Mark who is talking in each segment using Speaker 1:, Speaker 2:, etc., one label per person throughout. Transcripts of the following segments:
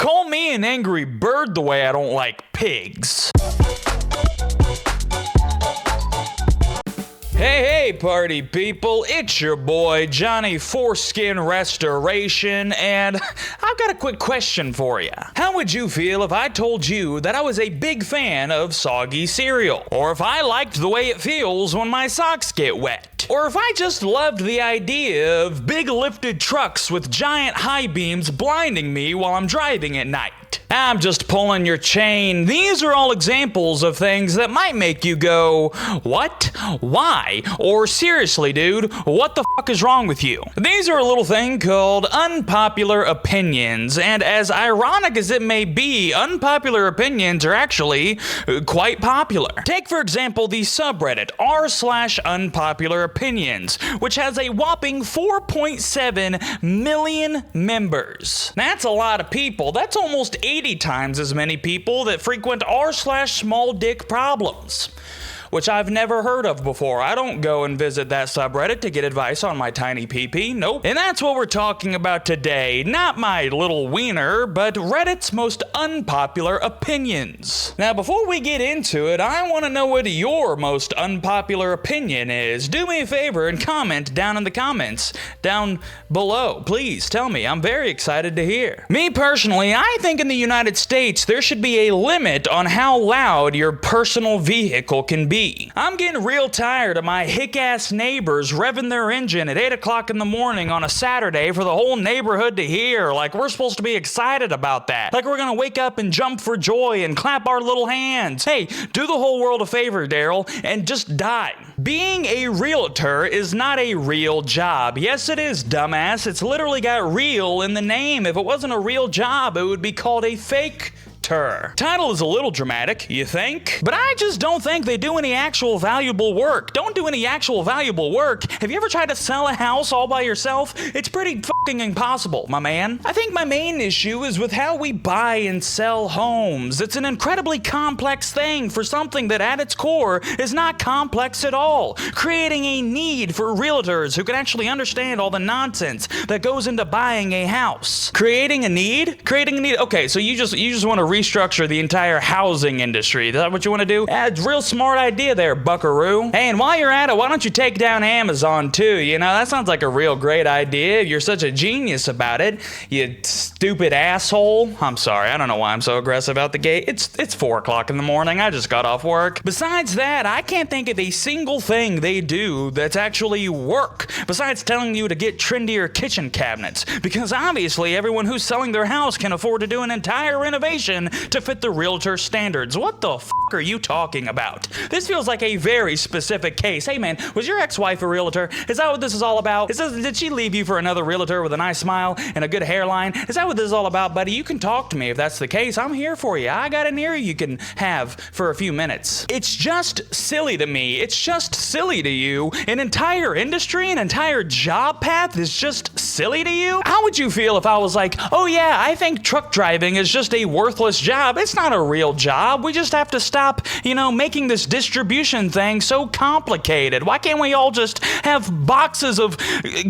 Speaker 1: Call me an angry bird the way I don't like pigs. Hey, party people, it's your boy, Johnny Foreskin Restoration, and I've got a quick question for you. How would you feel if I told you that I was a big fan of soggy cereal? Or if I liked the way it feels when my socks get wet? Or if I just loved the idea of big lifted trucks with giant high beams blinding me while I'm driving at night? I'm just pulling your chain. These are all examples of things that might make you go, what? Why? Or seriously, dude, what the fuck is wrong with you? These are a little thing called unpopular opinions, and as ironic as it may be, unpopular opinions are actually quite popular. Take, for example, the subreddit r/unpopular opinions, which has a whopping 4.7 million members. That's a lot of people. That's almost 80 times as many people that frequent r/small dick problems, which I've never heard of before. I don't go and visit that subreddit to get advice on my tiny pee-pee, nope. And that's what we're talking about today. Not my little wiener, but Reddit's most unpopular opinions. Now, before we get into it, I want to know what your most unpopular opinion is. Do me a favor and comment down in the comments, down below. Please tell me. I'm very excited to hear. Me personally, I think in the United States, there should be a limit on how loud your personal vehicle can be. I'm getting real tired of my hick-ass neighbors revving their engine at 8 o'clock in the morning on a Saturday for the whole neighborhood to hear, like we're supposed to be excited about that. Like we're gonna wake up and jump for joy and clap our little hands. Hey, do the whole world a favor, Daryl, and just die. Being a realtor is not a real job. Yes, it is, dumbass. It's literally got real in the name. If it wasn't a real job, it would be called a fake title is a little dramatic, you think? But I just don't think they do any actual valuable work. Don't do any actual valuable work. Have you ever tried to sell a house all by yourself? It's pretty fucking impossible, my man. I think my main issue is with how we buy and sell homes. It's an incredibly complex thing for something that at its core is not complex at all. Creating a need for realtors who can actually understand all the nonsense that goes into buying a house. Creating a need? Okay, so you just want to restructure the entire housing industry. Is that what you want to do? It's a real smart idea there, buckaroo. Hey, and while you're at it, why don't you take down Amazon too? You know, that sounds like a real great idea. You're such a genius about it, you stupid asshole. I'm sorry, I don't know why I'm so aggressive out the gate. It's 4 o'clock in the morning. I just got off work. Besides that, I can't think of a single thing they do that's actually work, besides telling you to get trendier kitchen cabinets, because obviously everyone who's selling their house can afford to do an entire renovation to fit the realtor standards. What the f*** are you talking about? This feels like a very specific case. Hey man, was your ex-wife a realtor? Is that what this is all about? Did she leave you for another realtor with a nice smile and a good hairline? Is that what this is all about, buddy? You can talk to me if that's the case. I'm here for you. I got an ear you can have for a few minutes. It's just silly to me. It's just silly to you. An entire industry, an entire job path is just silly to you? How would you feel if I was like, oh yeah, I think truck driving is just a worthless job. It's not a real job. We just have to stop, making this distribution thing so complicated. Why can't we all just have boxes of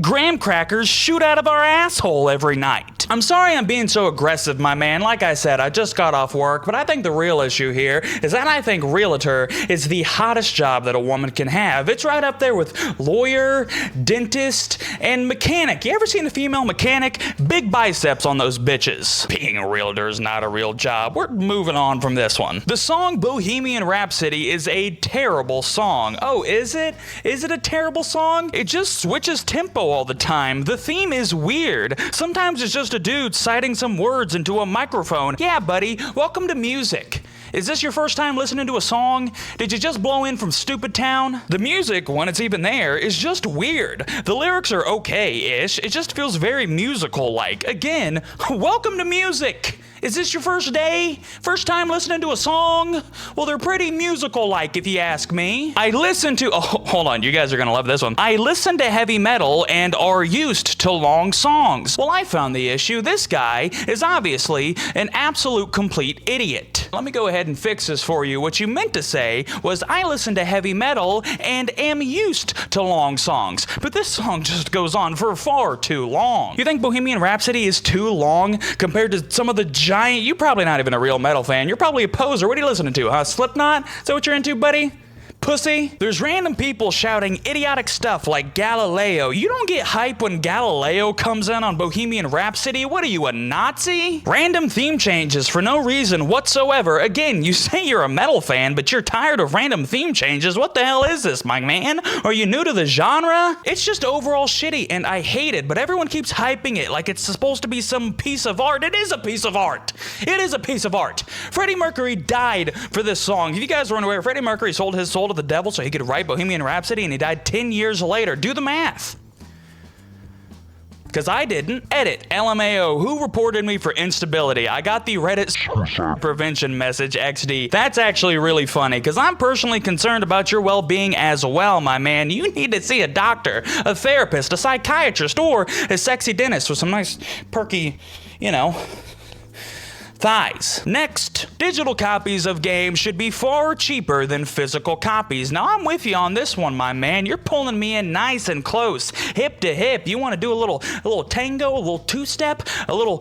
Speaker 1: graham crackers shoot out of our asshole every night? I'm sorry I'm being so aggressive, my man. Like I said, I just got off work, but I think the real issue here is that I think realtor is the hottest job that a woman can have. It's right up there with lawyer, dentist, and mechanic. You ever seen a female mechanic? Big biceps on those bitches. Being a realtor is not a real job. We're moving on from this one. The song Bohemian Rhapsody is a terrible song. Oh, is it? Is it a terrible song? It just switches tempo all the time. The theme is weird. Sometimes it's just a dude citing some words into a microphone. Yeah, buddy, welcome to music. Is this your first time listening to a song? Did you just blow in from Stupid Town? The music, when it's even there, is just weird. The lyrics are okay-ish. It just feels very musical-like. Again, welcome to music. Is this your first day? First time listening to a song? Well, they're pretty musical-like, if you ask me. Hold on, you guys are gonna love this one. I listen to heavy metal and are used to long songs. Well, I found the issue. This guy is obviously an absolute complete idiot. Let me go ahead and fix this for you. What you meant to say was I listen to heavy metal and am used to long songs, but this song just goes on for far too long. You think Bohemian Rhapsody is too long compared to some of the giant... You're probably not even a real metal fan. You're probably a poser. What are you listening to, huh? Slipknot? Is that what you're into, buddy? Pussy? There's random people shouting idiotic stuff like Galileo. You don't get hype when Galileo comes in on Bohemian Rhapsody? What are you, a Nazi? Random theme changes for no reason whatsoever. Again, you say you're a metal fan, but you're tired of random theme changes. What the hell is this, my man? Are you new to the genre? It's just overall shitty, and I hate it, but everyone keeps hyping it like it's supposed to be some piece of art. It is a piece of art. It is a piece of art. Freddie Mercury died for this song. If you guys weren't aware, Freddie Mercury sold his soul to the devil so he could write Bohemian Rhapsody, and he died 10 years later. Do the math. Because I didn't. Edit. LMAO. Who reported me for instability? I got the Reddit prevention message XD. That's actually really funny because I'm personally concerned about your well-being as well, my man. You need to see a doctor, a therapist, a psychiatrist, or a sexy dentist with some nice perky, thighs. Next, digital copies of games should be far cheaper than physical copies. Now, I'm with you on this one, my man. You're pulling me in nice and close, hip to hip. You want to do a little tango, a little two-step, a little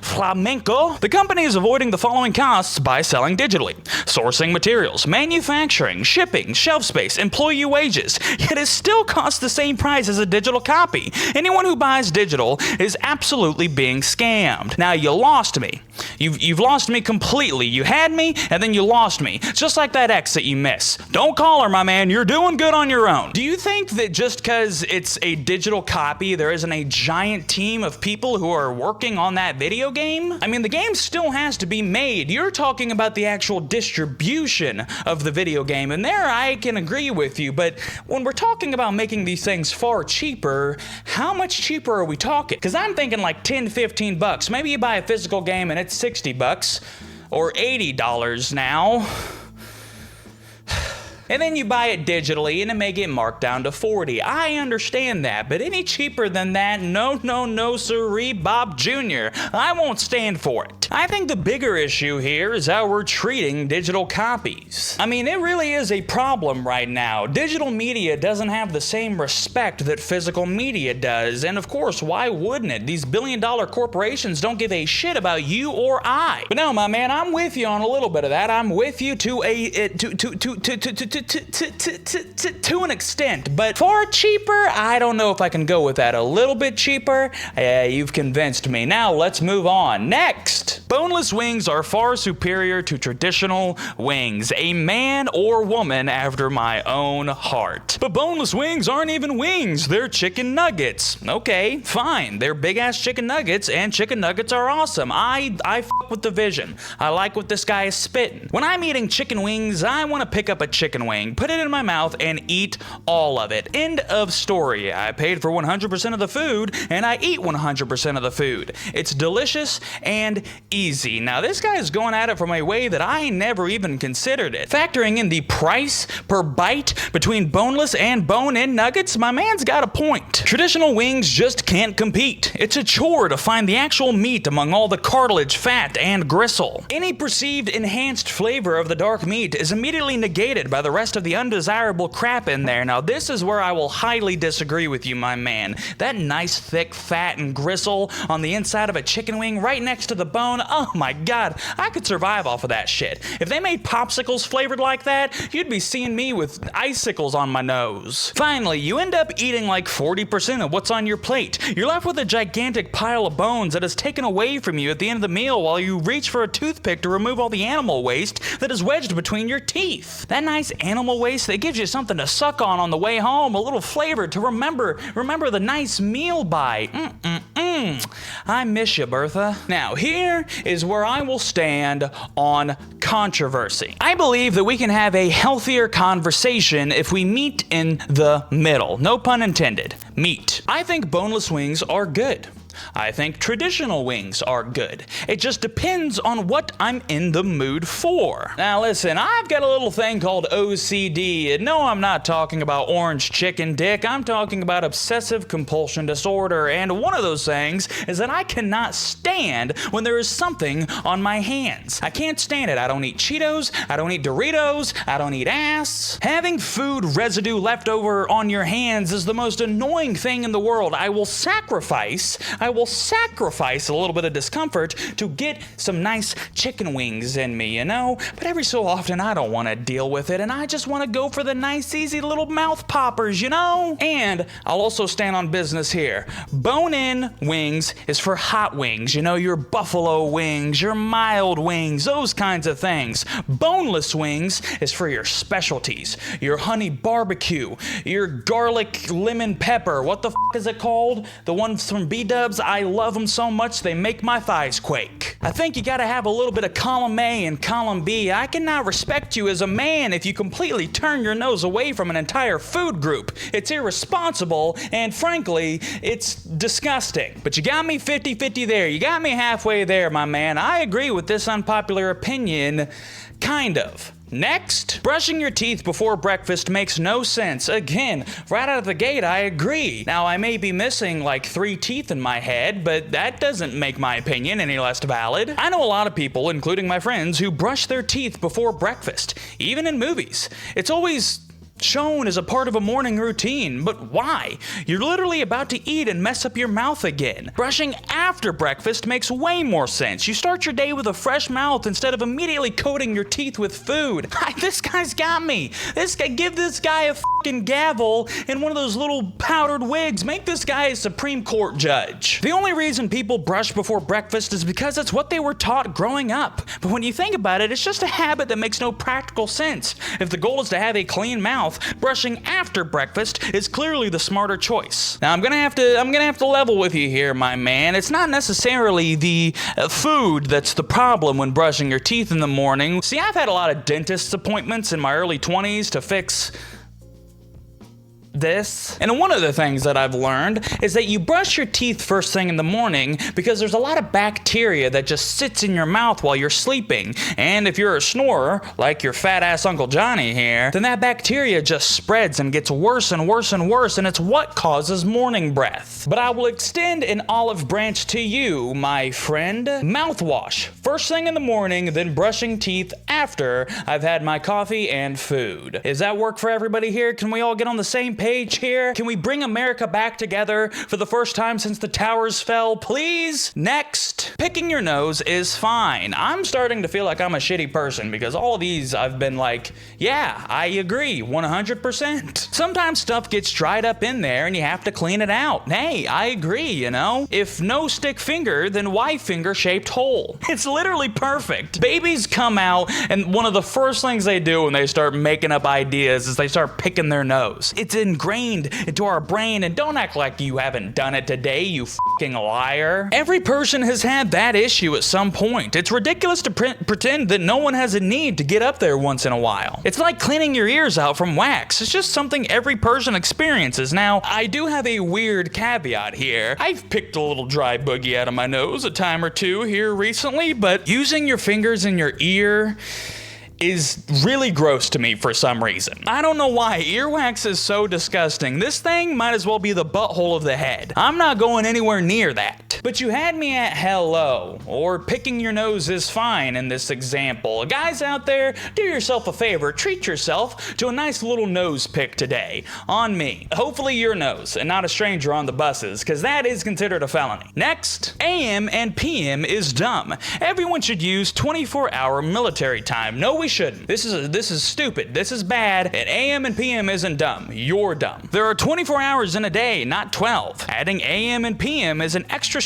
Speaker 1: flamenco? The company is avoiding the following costs by selling digitally: sourcing materials, manufacturing, shipping, shelf space, employee wages. Yet it still costs the same price as a digital copy. Anyone who buys digital is absolutely being scammed. Now, you lost me. You've lost me completely. You had me, and then you lost me. Just like that ex that you miss. Don't call her, my man. You're doing good on your own. Do you think that just because it's a digital copy, there isn't a giant team of people who are working on that video game? I mean, the game still has to be made. You're talking about the actual distribution of the video game, and there I can agree with you, but when we're talking about making these things far cheaper, how much cheaper are we talking? Because I'm thinking like 10, 15 bucks. Maybe you buy a physical game and it's 60 bucks or $80 now. And then you buy it digitally and it may get marked down to 40. I understand that, but any cheaper than that, no siree, Bob Jr. I won't stand for it. I think the bigger issue here is how we're treating digital copies. I mean, it really is a problem right now. Digital media doesn't have the same respect that physical media does, and of course, why wouldn't it? These billion-dollar corporations don't give a shit about you or I. But no, my man, I'm with you on a little bit of that. I'm with you to an extent, but far cheaper, I don't know if I can go with that. A little bit cheaper, you've convinced me. Now let's move on. Next, boneless wings are far superior to traditional wings. A man or woman after my own heart. But boneless wings aren't even wings, they're chicken nuggets. Okay, fine, they're big ass chicken nuggets, and chicken nuggets are awesome. I fuck with the vision. I like what this guy is spitting. When I'm eating chicken wings, I want to pick up a chicken wing, put it in my mouth, and eat all of it. End of story. I paid for 100% of the food, and I eat 100% of the food. It's delicious and easy. Now, this guy is going at it from a way that I never even considered it. Factoring in the price per bite between boneless and bone-in nuggets, my man's got a point. Traditional wings just can't compete. It's a chore to find the actual meat among all the cartilage, fat, and gristle. Any perceived enhanced flavor of the dark meat is immediately negated by the rest of the undesirable crap in there. Now, this is where I will highly disagree with you, my man. That nice, thick fat and gristle on the inside of a chicken wing right next to the bone, oh my god, I could survive off of that shit. If they made popsicles flavored like that, you'd be seeing me with icicles on my nose. Finally, you end up eating like 40% of what's on your plate. You're left with a gigantic pile of bones that is taken away from you at the end of the meal while you reach for a toothpick to remove all the animal waste that is wedged between your teeth. That nice animal waste that gives you something to suck on the way home, a little flavor to remember the nice meal by. I miss you, Bertha. Now, here is where I will stand on controversy. I believe that we can have a healthier conversation if we meet in the middle. No pun intended. Meat. I think boneless wings are good. I think traditional wings are good. It just depends on what I'm in the mood for. Now listen, I've got a little thing called OCD, and no, I'm not talking about orange chicken dick, I'm talking about obsessive compulsion disorder, and one of those things is that I cannot stand when there is something on my hands. I can't stand it. I don't eat Cheetos, I don't eat Doritos, I don't eat ass. Having food residue left over on your hands is the most annoying thing in the world. I will sacrifice a little bit of discomfort to get some nice chicken wings in me, you know? But every so often I don't want to deal with it, and I just want to go for the nice, easy little mouth poppers, you know? And I'll also stand on business here. Bone-in wings is for hot wings, you know, your buffalo wings, your mild wings, those kinds of things. Boneless wings is for your specialties, your honey barbecue, your garlic lemon pepper. What the f is it called? The ones from B-dubs, I love them so much they make my thighs quake. I think you gotta have a little bit of column A and column B. I cannot respect you as a man if you completely turn your nose away from an entire food group. It's irresponsible, and frankly, it's disgusting. But you got me 50-50 there. You got me halfway there, my man. I agree with this unpopular opinion, kind of. Next, brushing your teeth before breakfast makes no sense. Again, right out of the gate, I agree. Now, I may be missing like 3 teeth in my head, but that doesn't make my opinion any less valid. I know a lot of people, including my friends, who brush their teeth before breakfast, even in movies. It's always shown as a part of a morning routine, but why? You're literally about to eat and mess up your mouth again. Brushing after breakfast makes way more sense. You start your day with a fresh mouth instead of immediately coating your teeth with food. This guy's got me. Give this guy a fucking gavel and one of those little powdered wigs. Make this guy a Supreme Court judge. The only reason people brush before breakfast is because it's what they were taught growing up. But when you think about it, it's just a habit that makes no practical sense. If the goal is to have a clean mouth, brushing after breakfast is clearly the smarter choice. Now I'm gonna have to level with you here, my man. It's not necessarily the food that's the problem when brushing your teeth in the morning. See, I've had a lot of dentist appointments in my early 20s to fix this. And one of the things that I've learned is that you brush your teeth first thing in the morning because there's a lot of bacteria that just sits in your mouth while you're sleeping. And if you're a snorer, like your fat ass Uncle Johnny here, then that bacteria just spreads and gets worse and worse and worse, and it's what causes morning breath. But I will extend an olive branch to you, my friend. Mouthwash first thing in the morning, then brushing teeth after I've had my coffee and food. Does that work for everybody here? Can we all get on the same page here? Can we bring America back together for the first time since the towers fell, please? Next, picking your nose is fine. I'm starting to feel like I'm a shitty person because all these I've been like, yeah, I agree, 100%. Sometimes stuff gets dried up in there and you have to clean it out. Hey, I agree, you know? If no stick finger, then why finger-shaped hole? It's literally perfect. Babies come out and one of the first things they do when they start making up ideas is they start picking their nose. It's ingrained into our brain, and don't act like you haven't done it today, you fucking liar. Every person has had that issue at some point. It's ridiculous to pretend that no one has a need to get up there once in a while. It's like cleaning your ears out from wax. It's just something every person experiences. Now, I do have a weird caveat here. I've picked a little dry boogie out of my nose a time or two here recently, but using your fingers in your ear is really gross to me for some reason. I don't know why. Earwax is so disgusting. This thing might as well be the butthole of the head. I'm not going anywhere near that. But you had me at hello, or picking your nose is fine in this example. Guys out there, do yourself a favor, treat yourself to a nice little nose pick today. On me. Hopefully your nose, and not a stranger on the buses, because that is considered a felony. Next, AM and PM is dumb. Everyone should use 24-hour military time. No, we shouldn't. This is stupid. This is bad, and AM and PM isn't dumb. You're dumb. There are 24 hours in a day, not 12. Adding AM and PM is an extra step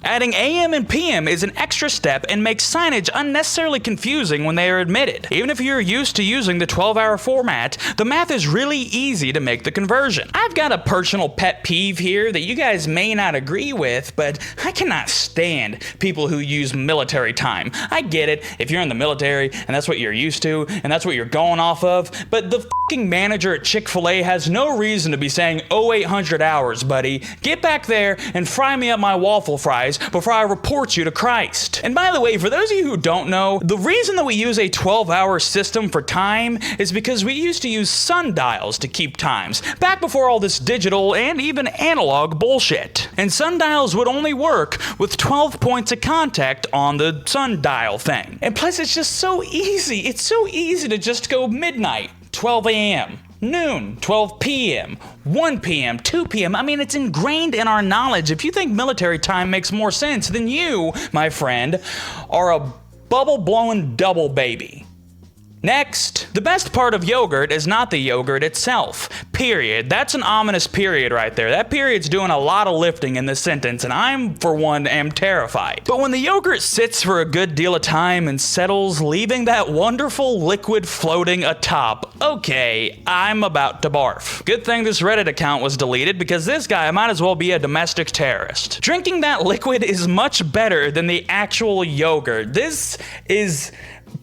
Speaker 1: Adding AM and PM is an extra step and makes signage unnecessarily confusing when they are admitted. Even if you're used to using the 12-hour format, the math is really easy to make the conversion. I've got a personal pet peeve here that you guys may not agree with, but I cannot stand people who use military time. I get it, if you're in the military and that's what you're used to and that's what you're going off of, but the fucking manager at Chick-fil-A has no reason to be saying 0800 hours, buddy. Get back there and fry me up my waffle fries before I report you to Christ. And by the way, for those of you who don't know, the reason that we use a 12-hour system for time is because we used to use sundials to keep times, back before all this digital and even analog bullshit. And sundials would only work with 12 points of contact on the sundial thing. And plus, it's just so easy. It's so easy to just go midnight, 12 a.m., noon, 12 p.m., 1 p.m., 2 p.m. I mean, it's ingrained in our knowledge. If you think military time makes more sense, then you, my friend, are a bubble-blowing double baby. Next, the best part of yogurt is not the yogurt itself. Period. That's an ominous period right there. That period's doing a lot of lifting in this sentence, and I'm, for one, am terrified. But when the yogurt sits for a good deal of time and settles, leaving that wonderful liquid floating atop, okay, I'm about to barf. Good thing this Reddit account was deleted, because this guy might as well be a domestic terrorist. Drinking that liquid is much better than the actual yogurt. This is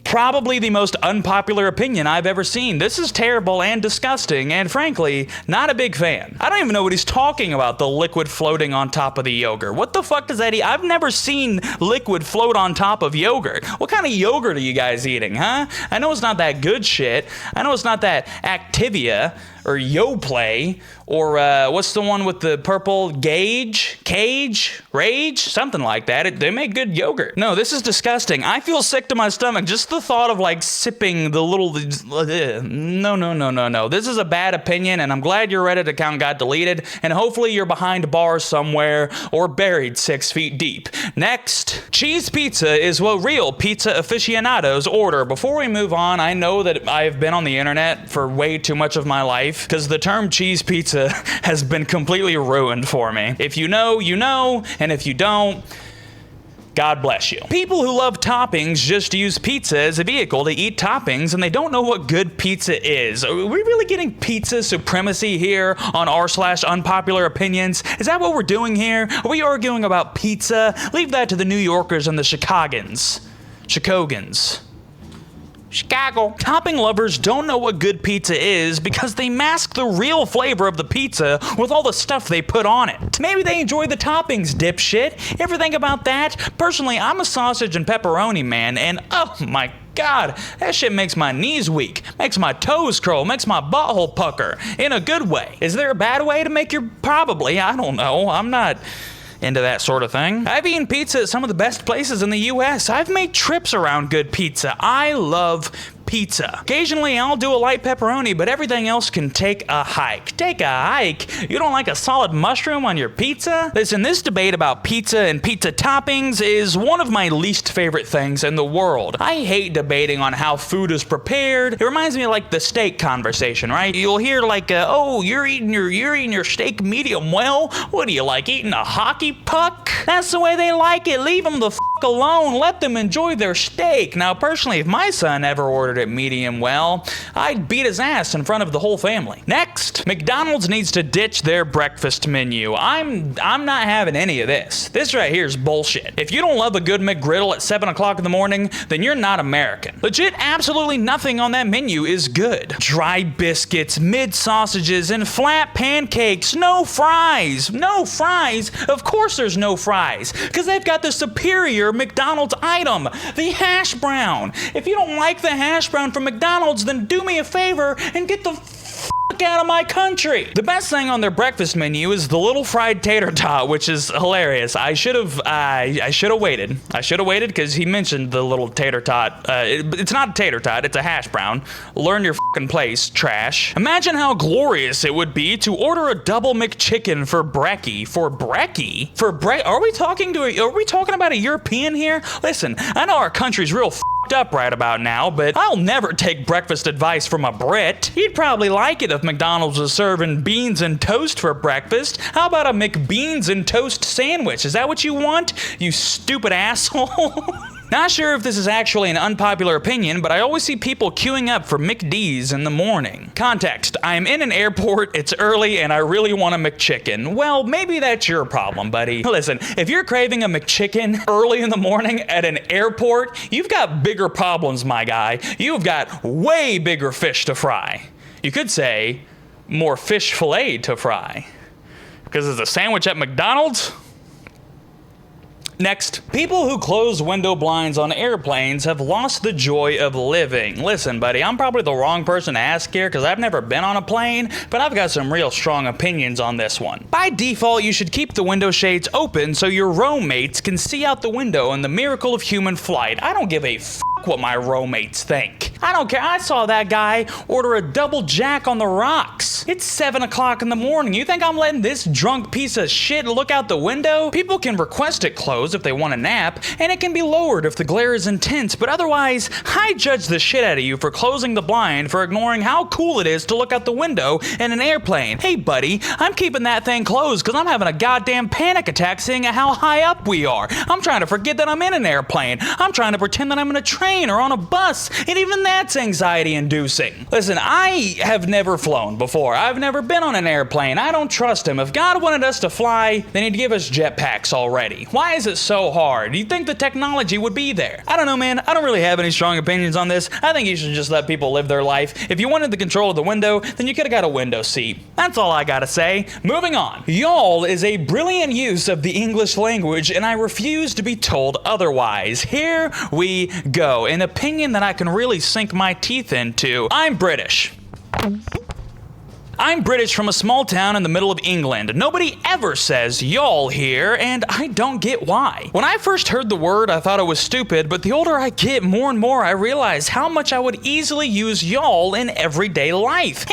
Speaker 1: probably the most unpopular opinion I've ever seen. This is terrible and disgusting, and frankly, not a big fan. I don't even know what he's talking about, the liquid floating on top of the yogurt. What the fuck does that eat? I've never seen liquid float on top of yogurt. What kind of yogurt are you guys eating, huh? I know it's not that good shit. I know it's not that Activia or Yoplait, or what's the one with the purple cage, rage, something like that. They make good yogurt. No, this is disgusting. I feel sick to my stomach just the thought of like sipping the little, no. This is a bad opinion, and I'm glad your Reddit account got deleted, and hopefully you're behind bars somewhere or buried 6 feet deep. Next, cheese pizza is what real pizza aficionados order. Before we move on, I know that I've been on the internet for way too much of my life, because the term cheese pizza has been completely ruined for me. If you know, you know, and if you don't, God bless you. People who love toppings just use pizza as a vehicle to eat toppings, and they don't know what good pizza is. Are we really getting pizza supremacy here on r/unpopular opinions? Is that what we're doing here? Are we arguing about pizza? Leave that to the New Yorkers and the Chicagans. Chicago. Topping lovers don't know what good pizza is because they mask the real flavor of the pizza with all the stuff they put on it. Maybe they enjoy the toppings, dipshit. Ever think about that? Personally, I'm a sausage and pepperoni man, and oh my God, that shit makes my knees weak, makes my toes curl, makes my butthole pucker, in a good way. Is there a bad way to make your... Probably, I don't know. I'm not into that sort of thing. I've eaten pizza at some of the best places in the US. I've made trips around good pizza. I love pizza. Occasionally, I'll do a light pepperoni, but everything else can take a hike. Take a hike? You don't like a solid mushroom on your pizza? Listen, this debate about pizza and pizza toppings is one of my least favorite things in the world. I hate debating on how food is prepared. It reminds me of like the steak conversation, right? You'll hear like, oh, you're eating your steak medium well? What do you like, eating a hockey puck? That's the way they like it. Leave them the f*** alone. Let them enjoy their steak. Now, personally, if my son ever ordered it medium well, I'd beat his ass in front of the whole family. Next, McDonald's needs to ditch their breakfast menu. I'm not having any of this. This right here is bullshit. If you don't love a good McGriddle at 7 o'clock in the morning, then you're not American. Legit, absolutely nothing on that menu is good. Dry biscuits, mid sausages, and flat pancakes. No fries. No fries? Of course there's no fries, because they've got the superior McDonald's item, the hash brown. If you don't like the hash brown from McDonald's, then do me a favor and get the fuck out of my country. The best thing on their breakfast menu is the little fried tater tot, which is hilarious. I should have waited. I should have waited because he mentioned the little tater tot. It's not a tater tot, it's a hash brown. Learn your fucking place, trash. Imagine how glorious it would be to order a double McChicken for brekkie. Are we talking about a European here? Listen, I know our country's real up right about now, but I'll never take breakfast advice from a Brit. He'd probably like it if McDonald's was serving beans and toast for breakfast. How about a McBeans and toast sandwich? Is that what you want, you stupid asshole? Not sure if this is actually an unpopular opinion, but I always see people queuing up for McD's in the morning. Context: I'm in an airport, it's early, and I really want a McChicken. Well, maybe that's your problem, buddy. Listen, if you're craving a McChicken early in the morning at an airport, you've got bigger problems, my guy. You've got way bigger fish to fry. You could say, more fish fillet to fry. Because it's a sandwich at McDonald's? Next, people who close window blinds on airplanes have lost the joy of living. Listen, buddy, I'm probably the wrong person to ask here because I've never been on a plane, but I've got some real strong opinions on this one. By default, you should keep the window shades open so your row mates can see out the window in the miracle of human flight. I don't give a what my row mates think. I don't care. I saw that guy order a double jack on the rocks. It's 7 o'clock in the morning. You think I'm letting this drunk piece of shit look out the window? People can request it closed if they want a nap, and it can be lowered if the glare is intense, but otherwise, I judge the shit out of you for closing the blind, for ignoring how cool it is to look out the window in an airplane. Hey buddy, I'm keeping that thing closed because I'm having a goddamn panic attack seeing how high up we are. I'm trying to forget that I'm in an airplane. I'm trying to pretend that I'm in a train or on a bus, and even that's anxiety inducing. Listen, I have never flown before. I've never been on an airplane. I don't trust him. If God wanted us to fly, then he'd give us jetpacks already. Why is it so hard? You'd think the technology would be there. I don't know, man. I don't really have any strong opinions on this. I think you should just let people live their life. If you wanted the control of the window, then you could have got a window seat. That's all I gotta say. Moving on. Y'all is a brilliant use of the English language, and I refuse to be told otherwise. Here we go. An opinion that I can really sink my teeth into. I'm British. I'm British from a small town in the middle of England. Nobody ever says y'all here, and I don't get why. When I first heard the word, I thought it was stupid, but the older I get, more and more I realize how much I would easily use y'all in everyday life.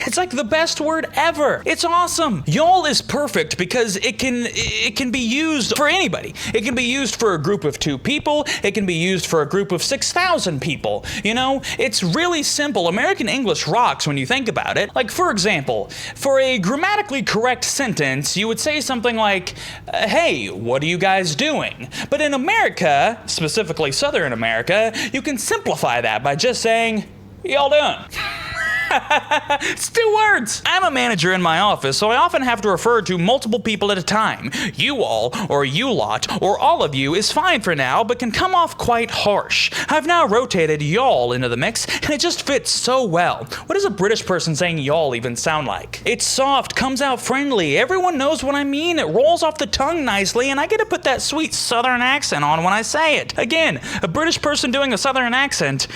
Speaker 1: It's like the best word ever. It's awesome. Y'all is perfect because it can be used for anybody. It can be used for a group of 2 people. It can be used for a group of 6,000 people. You know, it's really simple. American English rocks when you think about it. Like, for example, for a grammatically correct sentence, you would say something like, hey, what are you guys doing? But in America, specifically Southern America, you can simplify that by just saying, y'all doing? It's 2 words. I'm a manager in my office, so I often have to refer to multiple people at a time. You all, or you lot, or all of you is fine for now, but can come off quite harsh. I've now rotated y'all into the mix, and it just fits so well. What does a British person saying y'all even sound like? It's soft, comes out friendly, everyone knows what I mean, it rolls off the tongue nicely, and I get to put that sweet Southern accent on when I say it. Again, a British person doing a Southern accent,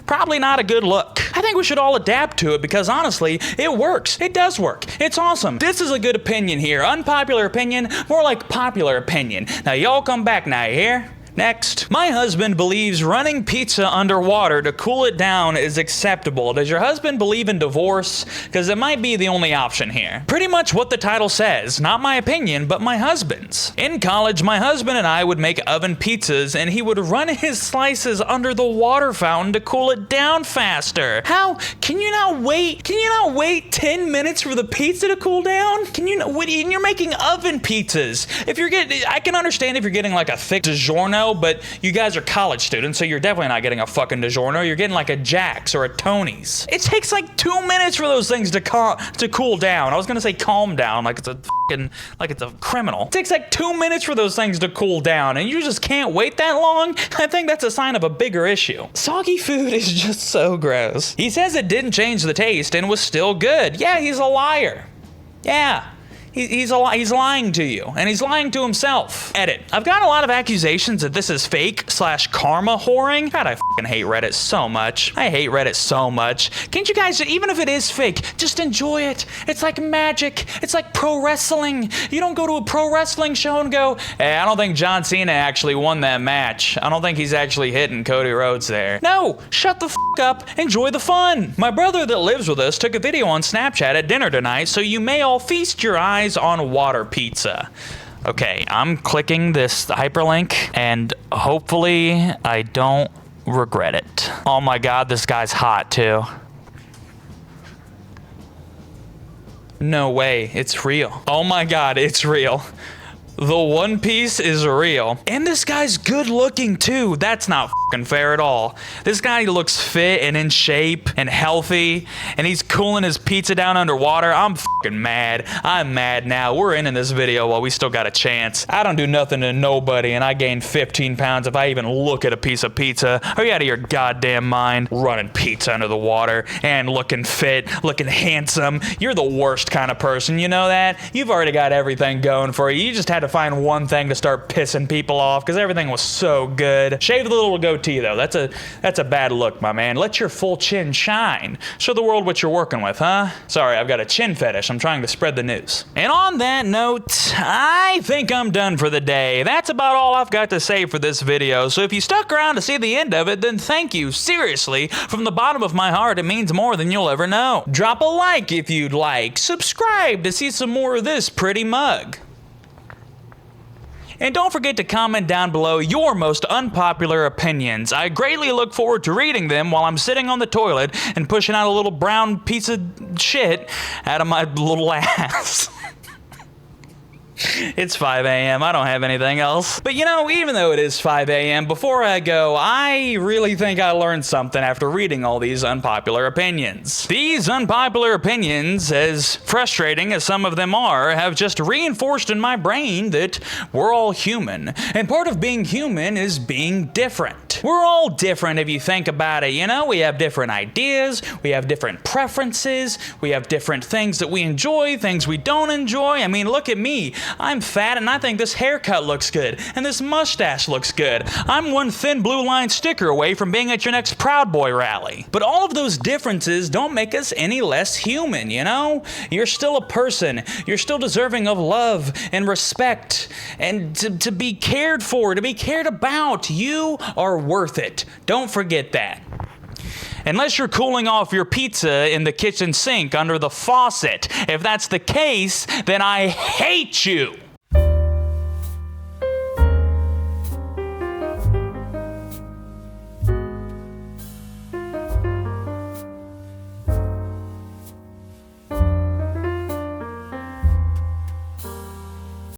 Speaker 1: probably not a good look. I think we should all adapt to it because honestly, it works. It does work. It's awesome. This is a good opinion here. Unpopular opinion, more like popular opinion. Now y'all come back now, you hear? Next. My husband believes running pizza underwater to cool it down is acceptable. Does your husband believe in divorce? Because it might be the only option here. Pretty much what the title says. Not my opinion, but my husband's. In college, my husband and I would make oven pizzas, and he would run his slices under the water fountain to cool it down faster. How? Can you not wait? Can you not wait 10 minutes for the pizza to cool down? Can you not? You're making oven pizzas. If you're getting, I can understand if you're getting like a thick DiGiorno, but you guys are college students, so you're definitely not getting a fucking DiGiorno. You're getting like a Jack's or a Tony's. It takes like 2 minutes for those things to cool down. I was gonna say calm down, like it's a criminal. It takes like 2 minutes for those things to cool down, and you just can't wait that long? I think that's a sign of a bigger issue. Soggy food is just so gross. He says it didn't change the taste and was still good. Yeah, he's a liar. Yeah. He's lying to you, and he's lying to himself. Edit. I've got a lot of accusations that this is fake/karma whoring. God, I fucking hate Reddit so much. I hate Reddit so much. Can't you guys, even if it is fake, just enjoy it? It's like magic. It's like pro wrestling. You don't go to a pro wrestling show and go, hey, I don't think John Cena actually won that match. I don't think he's actually hitting Cody Rhodes there. No, shut the up. Enjoy the fun. My brother that lives with us took a video on Snapchat at dinner tonight, so you may all feast your eyes on water pizza. Okay, I'm clicking this hyperlink, and hopefully I don't regret it. Oh my God, this guy's hot too. No way, it's real. Oh my God, it's real. The One Piece is real. And this guy's good looking too. That's not fucking fair at all. This guy looks fit and in shape and healthy, and he's cooling his pizza down underwater. I'm fucking mad. I'm mad now. We're ending this video while we still got a chance. I don't do nothing to nobody, and I gain 15 pounds if I even look at a piece of pizza. Are you out of your goddamn mind? Running pizza under the water and looking fit, looking handsome. You're the worst kind of person, you know that? You've already got everything going for you. You just had to find one thing to start pissing people off because everything was so good. Shave the little goatee though. That's a bad look, my man. Let your full chin shine. Show the world what you're working with, huh? Sorry, I've got a chin fetish. I'm trying to spread the news. And on that note, I think I'm done for the day. That's about all I've got to say for this video. So if you stuck around to see the end of it, then thank you. Seriously, from the bottom of my heart, it means more than you'll ever know. Drop a like if you'd like. Subscribe to see some more of this pretty mug. And don't forget to comment down below your most unpopular opinions. I greatly look forward to reading them while I'm sitting on the toilet and pushing out a little brown piece of shit out of my little ass. It's 5 a.m. I don't have anything else. But you know, even though it is 5 a.m., before I go, I really think I learned something after reading all these unpopular opinions. These unpopular opinions, as frustrating as some of them are, have just reinforced in my brain that we're all human. And part of being human is being different. We're all different if you think about it, you know? We have different ideas, we have different preferences, we have different things that we enjoy, things we don't enjoy. I mean, look at me. I'm fat and I think this haircut looks good, and this mustache looks good. I'm one thin blue line sticker away from being at your next Proud Boy rally. But all of those differences don't make us any less human, you know? You're still a person. You're still deserving of love and respect and to be cared for, to be cared about. You are worth it. Don't forget that. Unless you're cooling off your pizza in the kitchen sink under the faucet. If that's the case, then I hate you.